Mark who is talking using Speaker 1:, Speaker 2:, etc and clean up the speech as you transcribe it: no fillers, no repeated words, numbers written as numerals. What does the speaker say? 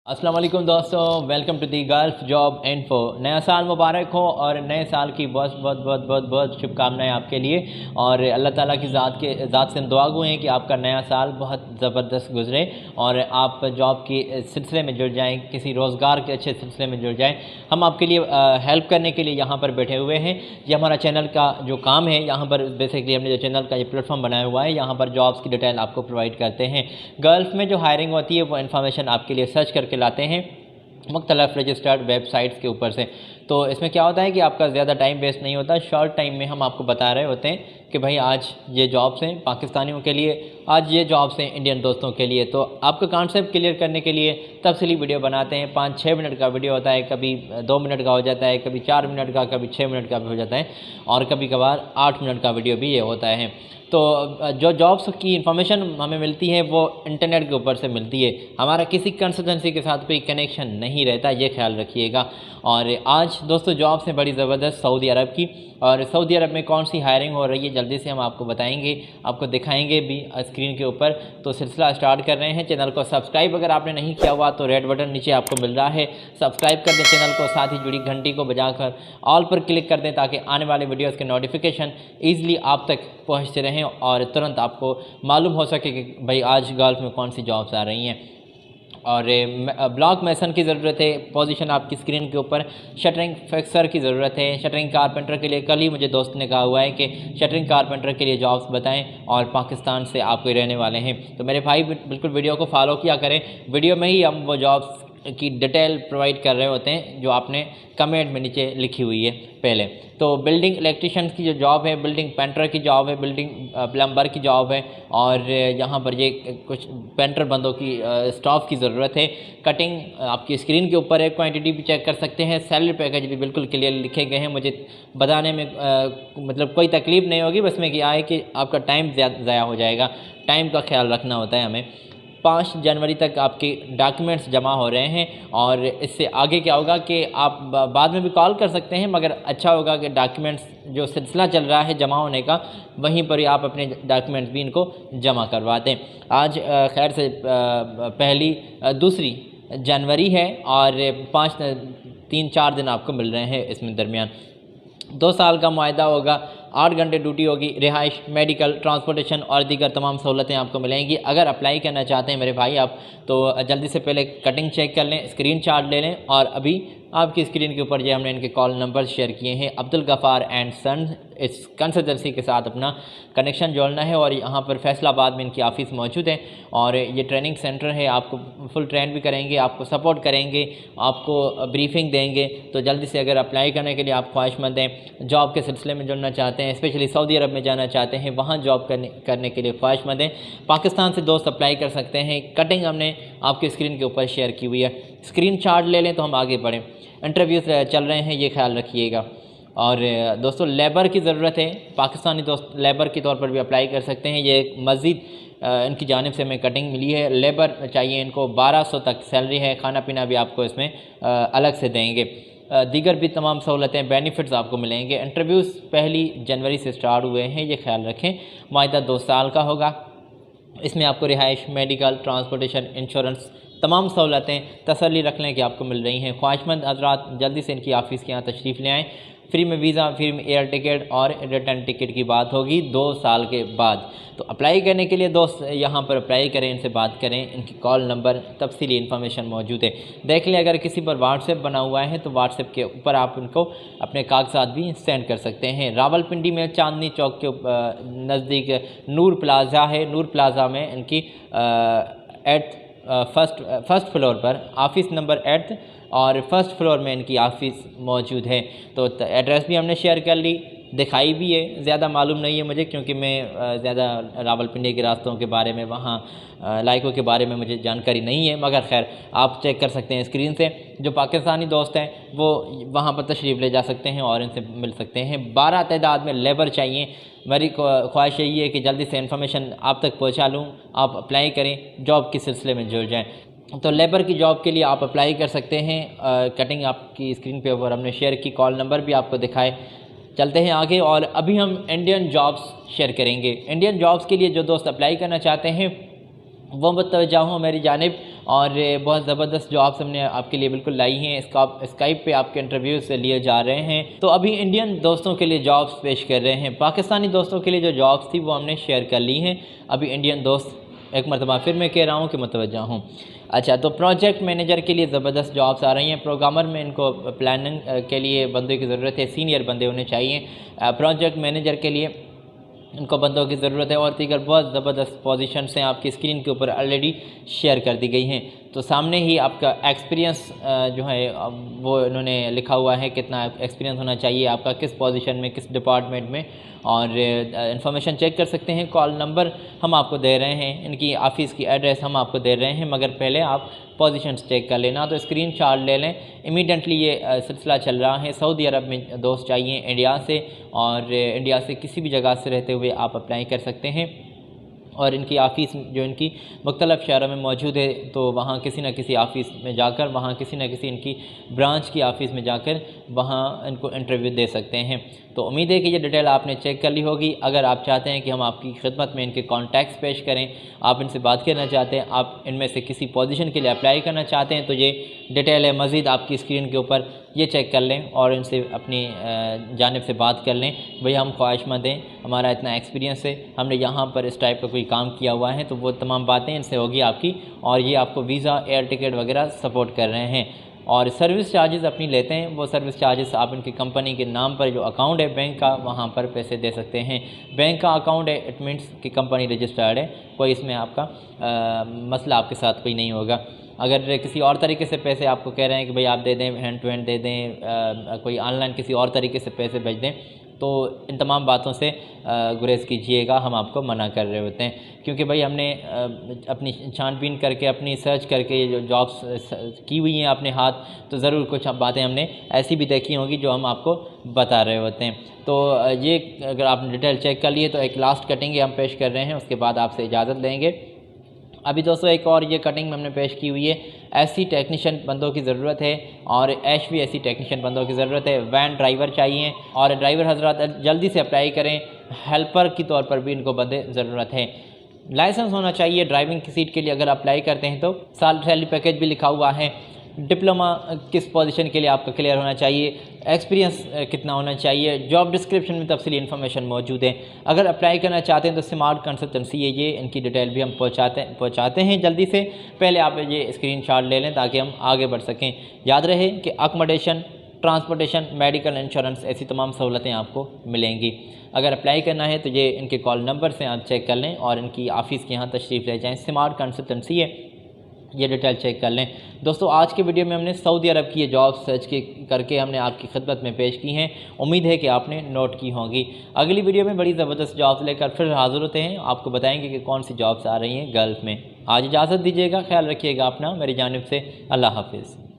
Speaker 1: अस्सलाम वालेकुम दोस्तों, welcome to the Gulf job info. नया साल मुबारक हो और नए साल की बहुत बहुत बहुत बहुत बहुत शुभकामनाएं आपके लिए। और अल्लाह ताला की ज़ात से दुआ गो हैं कि आपका नया साल बहुत ज़बरदस्त गुजरे और आप जॉब के सिलसिले में जुड़ जाएं, किसी रोज़गार के अच्छे सिलसिले में जुड़ जाएं। हम आपके लिए हेल्प करने के लिए यहाँ पर बैठे हुए हैं। ये हमारा चैनल का जो काम है, यहाँ पर बेसिकली हमने जो चैनल का ये प्लेटफॉर्म बनाया हुआ है, यहाँ पर जॉब्स की डिटेल आपको प्रोवाइड करते हैं। गल्फ में जो हायरिंग होती है वो इन्फॉर्मेशन आपके लिए सर्च करके लाते हैं मुख्तलिफ रजिस्टर्ड वेबसाइट्स के ऊपर से। तो इसमें क्या होता है कि आपका ज़्यादा टाइम वेस्ट नहीं होता, शॉर्ट टाइम में हम आपको बता रहे होते हैं कि भाई आज ये जॉब्स हैं पाकिस्तानियों के लिए, आज ये जॉब्स हैं इंडियन दोस्तों के लिए। तो आपका कॉन्सेप्ट क्लियर करने के लिए तफसीली वीडियो बनाते हैं। 5-6 मिनट का वीडियो होता है, कभी 2 मिनट का हो जाता है, कभी 4 मिनट का, कभी 6 मिनट का भी हो जाता है और कभी कभार 8 मिनट का वीडियो भी ये होता है। तो जो जॉब्स की इन्फॉर्मेशन हमें मिलती है वो इंटरनेट के ऊपर से मिलती है, हमारा किसी कंसल्टेंसी के साथ कोई कनेक्शन नहीं रहता, ये ख्याल रखिएगा। और आज दोस्तों जॉब्स हैं बड़ी ज़बरदस्त सऊदी अरब की, और सऊदी अरब में कौन सी हायरिंग हो रही है जल्दी से हम आपको बताएंगे, आपको दिखाएंगे भी स्क्रीन के ऊपर। तो सिलसिला स्टार्ट कर रहे हैं। चैनल को सब्सक्राइब अगर आपने नहीं किया हुआ तो रेड बटन नीचे आपको मिल रहा है, सब्सक्राइब कर दें चैनल को, साथ ही जुड़ी घंटी को बजाकर ऑल पर क्लिक कर दें ताकि आने वाले वीडियोज़ के नोटिफिकेशन ईज़िली आप तक पहुँचते रहें और तुरंत आपको मालूम हो सके कि भाई आज गल्फ में कौन सी जॉब्स आ रही हैं। और ब्लॉक मैसन की ज़रूरत है, पोजीशन आपकी स्क्रीन के ऊपर। शटरिंग फिक्सर की ज़रूरत है, शटरिंग कारपेंटर के लिए। कल ही मुझे दोस्त ने कहा हुआ है कि शटरिंग कारपेंटर के लिए जॉब्स बताएं और पाकिस्तान से आप कोई रहने वाले हैं तो मेरे भाई बिल्कुल वीडियो को फॉलो किया करें। वीडियो में ही हम वो जॉब्स की डिटेल प्रोवाइड कर रहे होते हैं जो आपने कमेंट में नीचे लिखी हुई है पहले। तो बिल्डिंग इलेक्ट्रिशियन की जो जॉब है, बिल्डिंग पेंटर की जॉब है, बिल्डिंग प्लम्बर की जॉब है, और यहाँ पर ये कुछ पेंटर बंदों की स्टाफ की ज़रूरत है। कटिंग आपकी स्क्रीन के ऊपर है, क्वांटिटी भी चेक कर सकते हैं। सैलरी पैकेज भी बिल्कुल क्लियर लिखे गए हैं, मुझे बताने में मतलब कोई तकलीफ़ नहीं होगी, बस में क्या है कि आपका टाइम ज़ाया हो जाएगा, टाइम का ख्याल रखना होता है हमें। 5 जनवरी तक आपके डॉक्यूमेंट्स जमा हो रहे हैं और इससे आगे क्या होगा कि आप बाद में भी कॉल कर सकते हैं, मगर अच्छा होगा कि डॉक्यूमेंट्स जो सिलसिला चल रहा है जमा होने का, वहीं पर ही आप अपने डॉक्यूमेंट्स भी इनको जमा करवा दें। आज खैर से पहली 2 जनवरी है और 3-4 दिन आपको मिल रहे हैं इसमें दरमियान। 2 साल का मुआहदा होगा, 8 घंटे ड्यूटी होगी, रिहाइश, मेडिकल, ट्रांसपोर्टेशन और दीगर तमाम सहूलतें आपको मिलेंगी। अगर अप्लाई करना चाहते हैं मेरे भाई आप, तो जल्दी से पहले कटिंग चेक कर लें, स्क्रीनशॉट ले लें। और अभी आपकी स्क्रीन के ऊपर जो हमने इनके कॉल नंबर शेयर किए हैं, अब्दुल गफ़ार एंड सन, इस कंसल्टेंसी के साथ अपना कनेक्शन जोड़ना है। और यहाँ पर फैसलाबाद में इनकी ऑफ़िस मौजूद है और ये ट्रेनिंग सेंटर है, आपको फुल ट्रेन भी करेंगे, आपको सपोर्ट करेंगे, आपको ब्रीफिंग देंगे। तो जल्दी से अगर अप्लाई करने के लिए आप ख्वाहिशमंद हैं, जॉब के सिलसिले में जुड़ना चाहते हैं, स्पेशली सऊदी अरब में जाना चाहते हैं, वहाँ जॉब करने के लिए ख्वाहिशमंद हैं, पाकिस्तान से दोस्त अप्लाई कर सकते हैं। कटिंग हमने आपकी स्क्रीन के ऊपर शेयर की हुई है, स्क्रीनशॉट ले लें तो हम आगे बढ़ें। इंटरव्यूज़ चल रहे हैं, ये ख्याल रखिएगा। और दोस्तों लेबर की ज़रूरत है, पाकिस्तानी दोस्त लेबर के तौर पर भी अप्लाई कर सकते हैं। ये मज़ीद इनकी जानिब से हमें कटिंग मिली है, लेबर चाहिए इनको, 1200 तक सैलरी है, खाना पीना भी आपको इसमें अलग से देंगे, दीगर भी तमाम सहूलतें बेनिफिट्स आपको मिलेंगे। इंटरव्यूज़ 1 जनवरी से स्टार्ट हुए हैं, ये ख्याल रखें। मुआहदा 2 साल का होगा, इसमें आपको रिहाइश, मेडिकल, ट्रांसपोर्टेशन, इंश्योरेंस तमाम सहूलतें तसल्ली रख लें कि आपको मिल रही हैं। ख्वाहिशमंद हज़रात जल्दी से इनकी ऑफ़िस के यहाँ तशरीफ़ ले आएँ। फ्री में वीज़ा, फ्री में एयर टिकट और रिटर्न टिकट की बात होगी 2 साल के बाद। तो अप्लाई करने के लिए दोस्त यहाँ पर अप्लाई करें, इनसे बात करें, इनकी कॉल नंबर तफसीली इन्फॉर्मेशन मौजूद है। देख लें अगर किसी पर व्हाट्सएप बना हुआ है तो व्हाट्सएप के ऊपर आप उनको अपने कागजात भी सेंड कर सकते हैं। रावलपिंडी में चांदनी चौक के नज़दीक नूर प्लाज़ा है, नूर प्लाज़ा में इनकी फर्स्ट फ्लोर पर ऑफ़िस नंबर 8 और फर्स्ट फ्लोर में इनकी ऑफ़िस मौजूद है। तो एड्रेस भी हमने शेयर कर ली, दिखाई भी है, ज़्यादा मालूम नहीं है मुझे क्योंकि मैं ज़्यादा रावलपिंडी के रास्तों के बारे में, वहाँ लाइकों के बारे में मुझे जानकारी नहीं है, मगर खैर आप चेक कर सकते हैं स्क्रीन से। जो पाकिस्तानी दोस्त हैं वो वहाँ पर तशरीफ़ ले जा सकते हैं और इनसे मिल सकते हैं। 12 तादाद में लेबर चाहिए। मेरी ख्वाहिश यही है कि जल्दी से इन्फॉर्मेशन आप तक पहुँचा लूँ, आप अप्लाई करें, जॉब के सिलसिले में जुड़ जाएँ। तो लेबर की जॉब के लिए आप अप्लाई कर सकते हैं। कटिंग आपकी स्क्रीन पे ऊपर हमने शेयर की, कॉल नंबर भी आपको दिखाए। चलते हैं आगे और अभी हम इंडियन जॉब्स शेयर करेंगे। इंडियन जॉब्स के लिए जो दोस्त अप्लाई करना चाहते हैं वो मुतवज्जा हो मेरी जानिब और बहुत ज़बरदस्त जॉब्स हमने आपके लिए बिल्कुल लाई हैं। स्काइप पे आपके इंटरव्यूज़ लिए जा रहे हैं। तो अभी इंडियन दोस्तों के लिए जॉब्स पेश कर रहे हैं, पाकिस्तानी दोस्तों के लिए जो जॉब्स थी वो हमने शेयर कर ली हैं। अभी इंडियन दोस्त, एक मरतबा फिर मैं कह रहा हूँ कि मुतवज्जा हूँ। अच्छा, तो प्रोजेक्ट मैनेजर के लिए ज़बरदस्त जॉब्स आ रही हैं। प्रोग्रामर में इनको प्लानिंग के लिए बंदे की ज़रूरत है, सीनियर बंदे होने चाहिए। प्रोजेक्ट मैनेजर के लिए इनको बंदों की ज़रूरत है, और दीगर बहुत ज़बरदस्त पोजीशंस हैं आपकी स्क्रीन के ऊपर ऑलरेडी शेयर कर दी गई हैं। तो सामने ही आपका एक्सपीरियंस जो है वो इन्होंने लिखा हुआ है, कितना एक्सपीरियंस होना चाहिए आपका, किस पोजीशन में, किस डिपार्टमेंट में, और इन्फॉर्मेशन चेक कर सकते हैं। कॉल नंबर हम आपको दे रहे हैं, इनकी ऑफ़िस की एड्रेस हम आपको दे रहे हैं, मगर पहले आप पोजीशंस चेक कर लेना। तो स्क्रीनशॉट ले लें। इमीडिएटली ये सिलसिला चल रहा है। सऊदी अरब में दोस्त चाहिए इंडिया से, और इंडिया से किसी भी जगह से रहते हुए आप अप्लाई कर सकते हैं। और इनकी ऑफ़िस जो इनकी मुख्तलिफ़ शहरों में मौजूद है, तो वहाँ किसी न किसी ऑफ़िस में जाकर, वहाँ किसी न किसी इनकी ब्रांच की ऑफ़िस में जाकर वहाँ इनको इंटरव्यू दे सकते हैं। तो उम्मीद है कि ये डिटेल आपने चेक कर ली होगी। अगर आप चाहते हैं कि हम आपकी खिदमत में इनके कॉन्टैक्ट्स पेश करें, आप इनसे बात करना चाहते हैं, आप इनमें से किसी पोजीशन के लिए अप्लाई करना चाहते हैं, तो ये डिटेल है मज़ीद आपकी स्क्रीन के ऊपर, ये चेक कर लें और इनसे अपनी जानिब से बात कर लें। भई हम ख्वाहिशमंद हैं, हमारा इतना एक्सपीरियंस है, हमने यहाँ पर इस टाइप का कोई काम किया हुआ है, तो वो तमाम बातें इनसे होगी आपकी, और ये आपको वीज़ा, एयर टिकट वगैरह सपोर्ट कर रहे हैं। और सर्विस चार्जेस अपनी लेते हैं, वो सर्विस चार्जेस आप इनकी कंपनी के नाम पर जो अकाउंट है बैंक का, वहाँ पर पैसे दे सकते हैं। बैंक का अकाउंट है, इट मीन्स कि कंपनी रजिस्टर्ड है, कोई इसमें आपका मसला आपके साथ कोई नहीं होगा। अगर किसी और तरीके से पैसे आपको कह रहे हैं कि भाई आप दे दें, हैंड टू हैंड दे दें, कोई ऑनलाइन किसी और तरीके से पैसे भेज दें, तो इन तमाम बातों से गुरेज कीजिएगा, हम आपको मना कर रहे होते हैं। क्योंकि भाई हमने अपनी छानबीन करके, अपनी सर्च करके ये जो जॉब्स की हुई हैं अपने हाथ, तो ज़रूर कुछ बातें हमने ऐसी भी देखी होंगी जो हम आपको बता रहे होते हैं। तो ये अगर आपने डिटेल चेक कर लिए, तो एक लास्ट कटिंग हम पेश कर रहे हैं, उसके बाद आपसे इजाज़त लेंगे। अभी दोस्तों एक और ये कटिंग में हमने पेश की हुई है। ऐसी टेक्नीशियन बंदों की ज़रूरत है, और भी ऐसी टेक्नीशियन बंदों की ज़रूरत है। वैन ड्राइवर चाहिए, और ड्राइवर हजरात जल्दी से अप्लाई करें। हेल्पर के तौर पर भी इनको बंदे ज़रूरत है। लाइसेंस होना चाहिए ड्राइविंग की सीट के लिए अगर अप्लाई करते हैं तो। सैलरी पैकेज भी लिखा हुआ है। डिप्लोमा किस पोजीशन के लिए आपका क्लियर होना चाहिए, एक्सपीरियंस कितना होना चाहिए, जॉब डिस्क्रिप्शन में तफसीली इन्फॉर्मेशन मौजूद है। अगर अप्लाई करना चाहते हैं तो स्मार्ट कंसल्टेंसी है ये, इनकी डिटेल भी हम पहुँचाते हैं जल्दी से। पहले आप ये स्क्रीनशॉट ले लें ताकि हम आगे बढ़ सकें। याद रहे कि अकोमोडेशन, ट्रांसपोर्टेशन, मेडिकल इंश्योरेंस, ऐसी तमाम सहूलतें आपको मिलेंगी। अगर अप्लाई करना है तो ये इनके कॉल नंबर से आप चेक कर लें, और इनकी ऑफ़िस के यहाँ तशरीफ़ ले जाएँ। स्मार्ट कंसल्टेंसी है, ये डिटेल चेक कर लें। दोस्तों आज के वीडियो में हमने सऊदी अरब की ये जॉब सर्च करके हमने आपकी खिदमत में पेश की हैं। उम्मीद है कि आपने नोट की होंगी। अगली वीडियो में बड़ी ज़बरदस्त जॉब्स लेकर फिर हाज़िर होते हैं। आपको बताएंगे कि कौन सी जॉब्स आ रही हैं गल्फ़ में। आज इजाज़त दीजिएगा, ख्याल रखिएगा अपना, मेरी जानिब से अल्लाह हाफिज़।